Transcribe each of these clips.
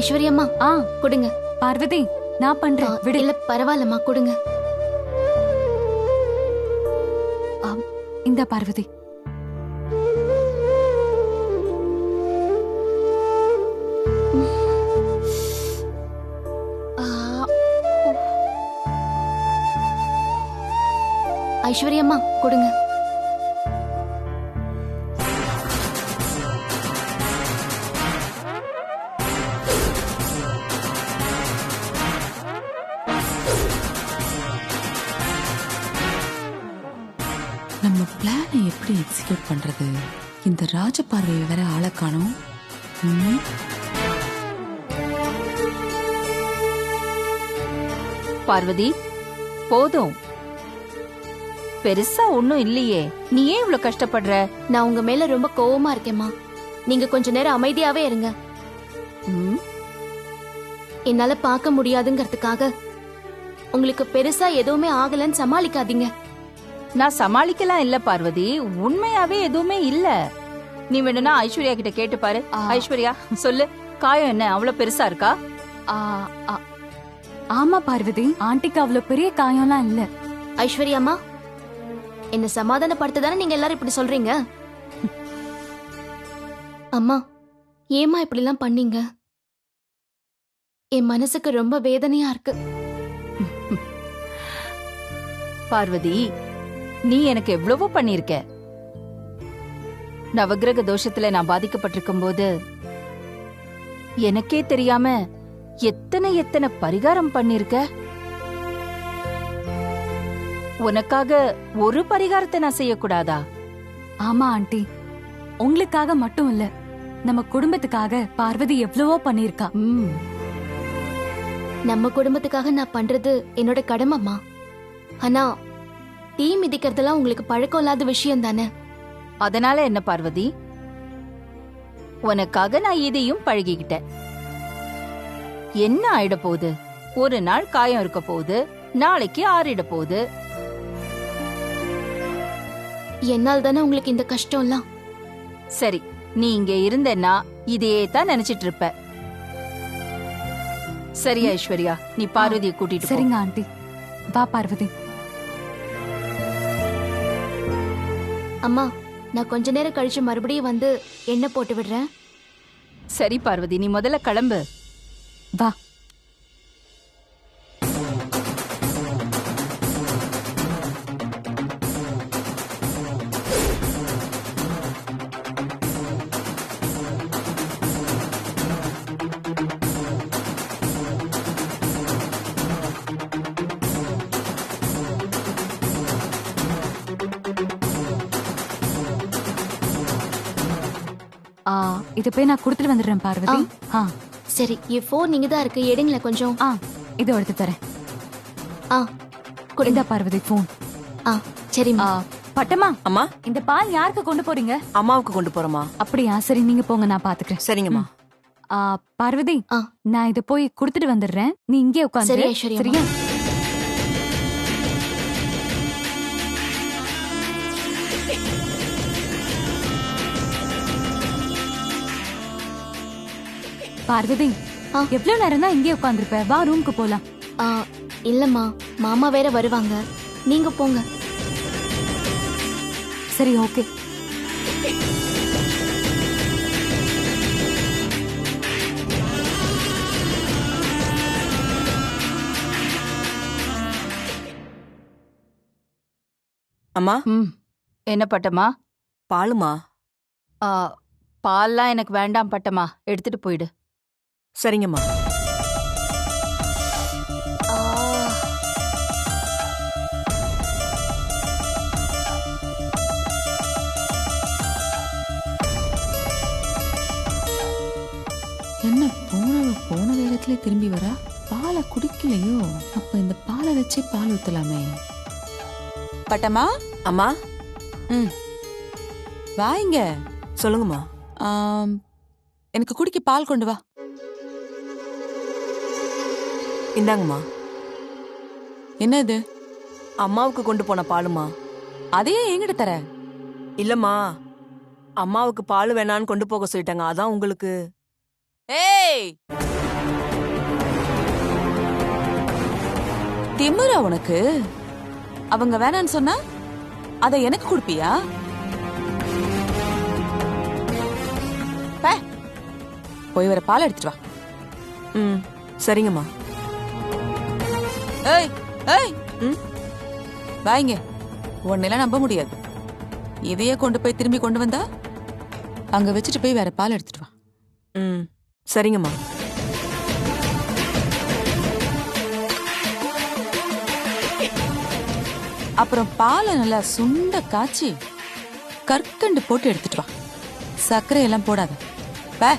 ஐஸ்வர்யம்மா கொடுங்க. பார்வதி நான் பண்றேன் விடு. இல்ல பரவாயில்லம்மா கொடுங்க. இந்த பார்வதி ஐஸ்வர்யம்மா கொடுங்க. நம்ம பிளானை எப்படி எக்ஸிக்யூட் பண்றது? இந்த ராஜபார்வையை வேற ஆளை காணோம். பார்வதி போதும், பெருசா ஒண்ணும் இல்லையே, நீ ஏன் இவ்வளவு கஷ்டப்படுற? நான் உங்க மேல ரொம்ப கோவமா இருக்கேம்மா. நீங்க கொஞ்ச நேரம் அமைதியாவே இருங்க. என்னால பார்க்க முடியாதுங்கிறதுக்காக உங்களுக்கு பெருசா எதுவுமே ஆகலன்னு சமாளிக்காதீங்க. நான் சமாளிக்கலாம் இல்ல பார்வதி, உண்மையாவே எதுவுமே இல்ல. நீ வேணும்னா ஐஸ்வர்யா கிட்ட கேட்டு பாரு. ஐஸ்வர்யா சொல்லு, காயம் என்ன அவ்வளவு பெருசா இருக்கா? ஆமா பார்வதி, ஆண்டிக்கு அவ்வளவு பெரிய காயம்லாம் இல்ல. ஐஸ்வர்யாமா என்ன சமாதானப்படுத்த தானே நீங்க எல்லாரும் இப்படி சொல்றீங்க? அம்மா ஏமா இப்படி எல்லாம் பண்ணீங்க? என் மனசுக்கு ரொம்ப வேதனையா இருக்கு. பார்வதி, நீ எனக்கு எவ்வளவோ பண்ணிருக்க. நவகிரக தோஷத்துல நான் பாதிக்கப்பட்டிருக்கும் போது எனக்கே தெரியாம எத்தனை எத்தனை பரிகாரம் பண்ணிருக்க. உனக்காக ஒரு பரிகாரத்தை நான் செய்யக்கூடாதா? ஆமா ஆண்டி, உங்களுக்காக மட்டும் இல்ல, நம்ம குடும்பத்துக்காக பார்வதி எவ்வளவோ பண்ணிருக்கா. நம்ம குடும்பத்துக்காக நான் பண்றது என்னோட கடமைம்மா. ஆனா தீ மிதிக்கிறதெல்லாம் உங்களுக்கு பழக்கம் இல்லாத விஷயம் தானே. அதனால என்ன பார்வதி, உனக்காக நான் இதையும் பழகிக்கிட்டேன். என்ன ஆயிட போகுது? ஒரு நாள் காயம் இருக்க போகுது, நாளைக்கு ஆறிட போகுது. என்னால் தானே உங்களுக்கு இந்த கஷ்டம்லாம். சரி, நீ இங்க இருந்தேன்னா இதையே தான் நினைச்சிட்டு இருப்ப. சரி ஐஸ்வர்யா, நீ பார்வதியை கூட்டிட்டு போ. சரிங்க ஆண்டி. வா பார்வதி. அம்மா நான் கொஞ்ச நேரம் கழிச்சு மறுபடியும் வந்து எண்ணெய் போட்டு விடுறேன். சரி பார்வதி, நீ முதல்ல கிளம்பு. வா. இத போய் நான் கொடுத்துட்டு வந்துடுறேன் பார்வதி. சரி, என் போன் நீங்க தான் இருக்கு, எடுங்களேன் கொஞ்சம். இதோ எடுத்து தரேன். கொடுங்க பார்வதி போன். சரிம்மா. பட்டமா அம்மா, இந்த பால் யாருக்கு கொண்டு போறீங்க? அம்மாவுக்கு கொண்டு போறோமா? அப்படியா, சரி நீங்க போங்க, நான் பாத்துக்கிறேன். சரிங்கம்மா. பார்வதி, நான் இத போய் கொடுத்துட்டு வந்துடுறேன், நீ இங்கே உட்காந்து. சரி ஐஸ்வர்யா. சரியா? பார்வதி, எவ்வளவு நேரம் தான் இங்கே உட்காந்துருப்ப? வா ரூமுக்கு போலாம். இல்லம்மா, மாமா வேற வருவாங்க, நீங்க போங்க. சரி ஓகே. அம்மா. என்ன பட்டமா? பாலுமா? பால்லாம் எனக்கு வேண்டாம் பட்டமா, எடுத்துட்டு போயிடு. சரிங்கம்மா. என்ன போன வேகத்திலே திரும்பி வரா? பாலை குடிக்கலையோ? அப்ப இந்த பாலை வச்சே பால் ஊத்தலாமே. பட்டமா? அம்மா. வாங்க. சொல்லுங்கம்மா. எனக்கு குடிக்க பால் கொண்டு வா. இந்தாங்கம்மா. என்ன இது? அம்மாவுக்கு கொண்டு போன பாலுமா. அதையே என்கிட்ட தர? இல்லம்மா, அம்மாவுக்கு பால் வேணான்னு கொண்டு போக சொல்லிட்டாங்க, அதான் உங்களுக்கு. ஏய், திமிரா உனக்கு? அவங்க வேணான்னு சொன்னா அதை எனக்கு கொடுப்பியா? போய் வர பால் எடுத்துட்டு வா. சரிங்கம்மா. ஏய் ஏய் வாங்க. உன்னெல்லாம் நம்ப முடியாது. இதையே கொண்டு போய் திரும்பி கொண்டு வந்தா அங்க வச்சுட்டு போய் வேற பால் எடுத்துட்டு வா. சரிங்கம்மா. அப்புறம் பாலை நல்லா சுண்ட காய்ச்சி கற்கண்டு போட்டு எடுத்துட்டு வா. சர்க்கரை எல்லாம் போடாத. பே.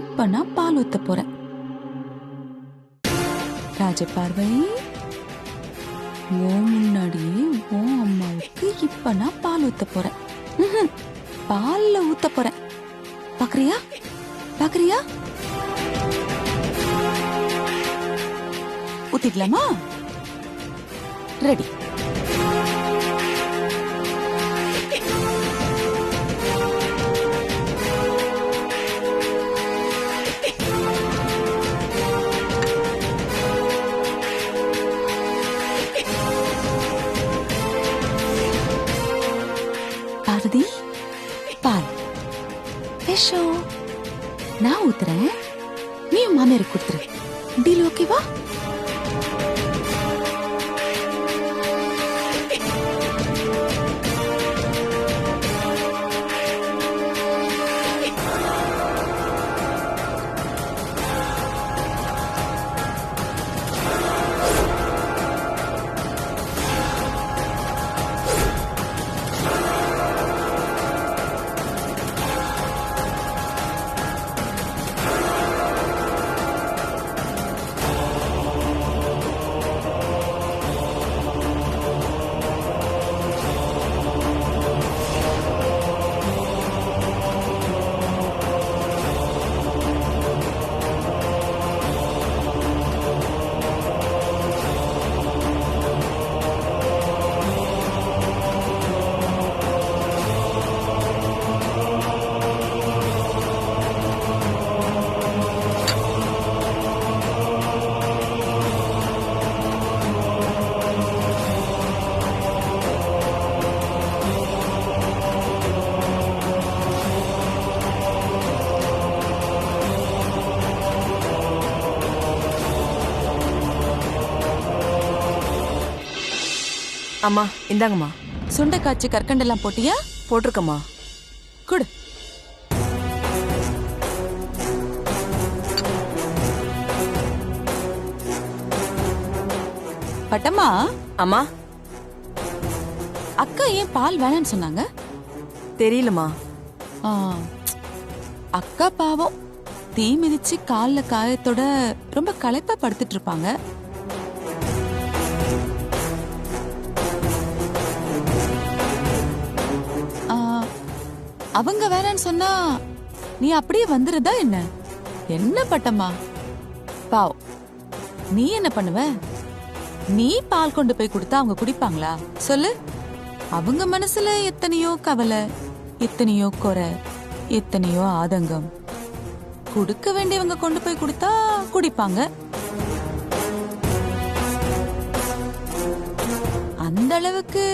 இப்ப நான் பால் ஊத்த போறேன். ராஜபார்வை, ஓ முன்னாடியே ஓ அம்மாவுக்கு இப்ப நான் பால் ஊத்த போறேன். பால்ல ஊத்த போறேன். பாக்குறியா பாக்குறியா? ஊத்திடலாமா? ரெடி. பார்வதி, பால் பேஷோ. நான் ஊத்துறேன், நீ மாமியாருக்கு கொடுத்துரு. டீல் ஓகேவா? அம்மா இந்தாங்கம்மா. சுண்டை காய்ச்சி கற்கண்டெல்லாம் போட்டியா? போட்டிருக்கம்மா. குடு. பட்டம்மா. அம்மா. அக்கா ஏன் பால் வேணான்னு சொன்னாங்க? தெரியலம்மா. அக்கா பாவம் தீ மிதிச்சு கால்ல காயத்தோட ரொம்ப களைப்பா படுத்துட்டு இருப்பாங்க. அவங்க வேணான்னு சொன்னா நீ அப்படியே வந்துருதா என்ன? என்ன பட்டம்மா பாவ், நீ என்ன பண்ணுவ? நீ பால் கொண்டு போய் கொடுத்தா அவங்க குடிப்பாங்களா சொல்லு? அவங்க மனசுல எத்தனையோ கவலை, எத்தனையோ குறை, எத்தனையோ ஆதங்கம். கொடுக்க வேண்டியவங்க கொண்டு போய் கொடுத்தா குடிப்பாங்க. அந்த அளவுக்கு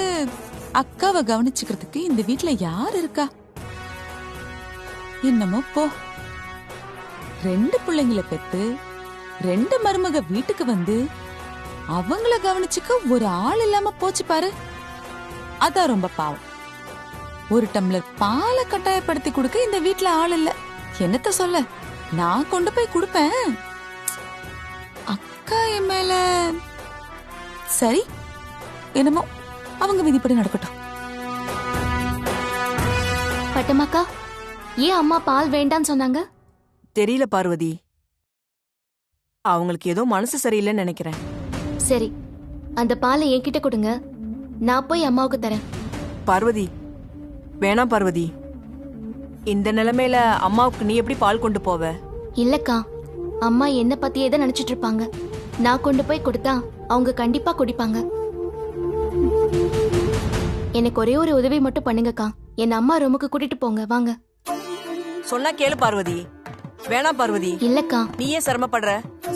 அக்காவை கவனிச்சுக்கிறதுக்கு இந்த வீட்டுல யார் இருக்கா? என்னமோ போ. 2 பிள்ளைங்களை பெத்து 2 மருமக வீட்டுக்கு வந்து அவங்கள கவனிச்சுக்க ஒரு ஆள் இல்லாம போச்சு பாரு. அதான் ரொம்ப பாவம். ஒரு டம்ளர் பாலை கட்டாயப்படுத்தி கொடுக்க இந்த வீட்டுல ஆள் இல்ல. என்னத்த சொல்ல, நான் கொண்டு போய் கொடுப்பேன். அக்கா என் மேல சரி, என்னமோ அவங்க விதிப்படி நடக்கட்டும். பட்டமாக்கா, ஏன் அம்மா பால் வேண்டான்னு சொன்னாங்க? தெரியல பார்வதி. அவங்களுக்கு ஏதோ மனசு சரியில்லைன்னு நினைக்கிறேன். சரி, அந்த பாலை என்கிட்ட கொடுங்க, நான் போய் அம்மாவுக்கு தரேன். பார்வதி, வேணாம் பார்வதி. இந்த நிலைமையில அம்மாவுக்கு நீ எப்படி பால் கொண்டு போவ? இல்லக்கா, அம்மா என்ன பத்தியே தான் நினைச்சிட்டு இருப்பாங்க. நான் கொண்டு போய் கொடுத்தா அவங்க கண்டிப்பா குடிப்பாங்க. எனக்கு ஒரே ஒரு உதவி மட்டும் பண்ணுங்கக்கா. என் அம்மா ரூமுக்கு கூட்டிட்டு போங்க, வாங்க. சொன்னா கேளு பார்வதி. வேணாம் பார்வதி. இல்லக்கா. நீ ஏன் சிரமப்படுற?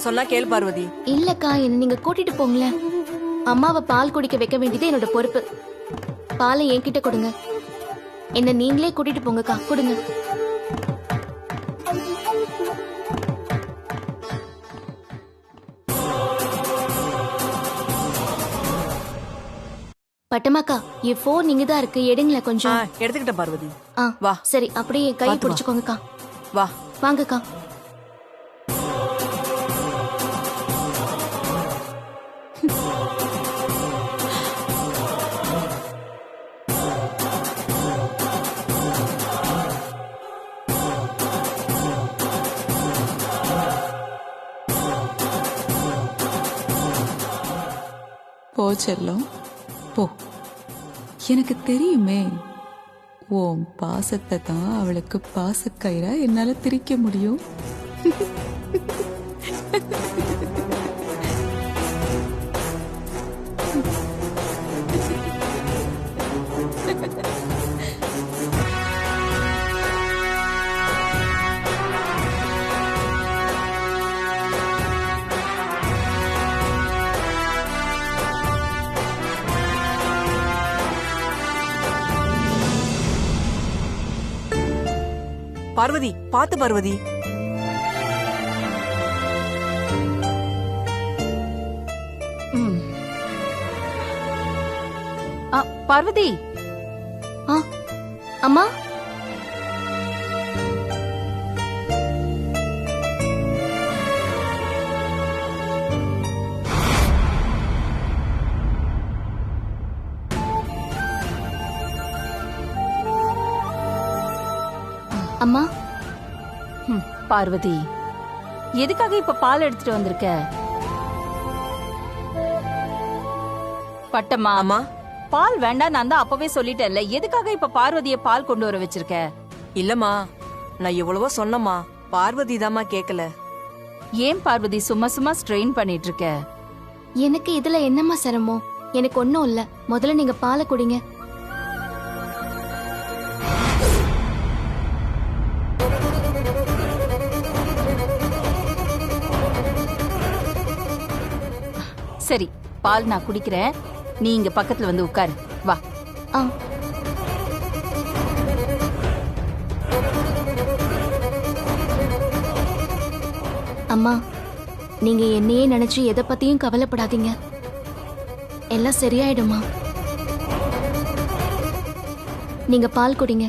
சொன்னா கேளு பார்வதி. இல்லக்கா, என்ன நீங்க கூட்டிட்டு போங்களேன். அம்மாவை பால் குடிக்க வைக்க வேண்டியது என்னோட பொறுப்பு. பாலை என்கிட்ட கொடுங்க. என்ன நீங்களே கூட்டிட்டு போங்கக்கா, கொடுங்க. பட்டமாக்கா, என் போன் நீங்க தான் இருக்கு, எடுங்களேன் கொஞ்சம். எடுத்துக்கிட்ட பார்வதி. வா. சரி, அப்படியே கையை பார்த்து வா. பிடிச்சுக்கோங்கக்கா. வா. வாங்கக்கா. போ செல்லம், போ. எனக்கு தெரியுமே, உன் பாசத்தை தான் அவளுக்கு பாசக்கயிறா என்னால திரிக்க முடியும். பார்வதி, பாத்து பார்வதி. பார்வதி. அம்மா. அம்மா. பார்வதி, எதுக்காக இப்ப பால் எடுத்துட்டு வந்திருக்க? பட்டம்மா. அம்மா, பால் வேண்டாம், நான் தான் அப்பவே சொல்லிட்டேன்ல. எதுக்காக இப்ப பார்வதிய பால் கொண்டு வர வச்சிருக்க? இல்லம்மா, நான் எவ்வளவோ சொன்னம்மா, பார்வதி தாம்மா கேக்கல. ஏன் பார்வதி சும்மா சும்மா ஸ்ட்ரெயின் பண்ணிட்டு இருக்க? எனக்கு இதுல என்னம்மா சிரமம்? எனக்கு ஒன்னும் இல்ல. முதல்ல நீங்க பாலை குடிங்க. சரி, பால் நான் குடிக்கிறேன், நீ இங்க பக்கத்துல வந்து உட்காரு. வா. அம்மா, நீங்க என்னையே நினைச்சு எதை பத்தியும் கவலைப்படாதீங்க. எல்லாம் சரியாயிடுமா. நீங்க பால் குடிங்க.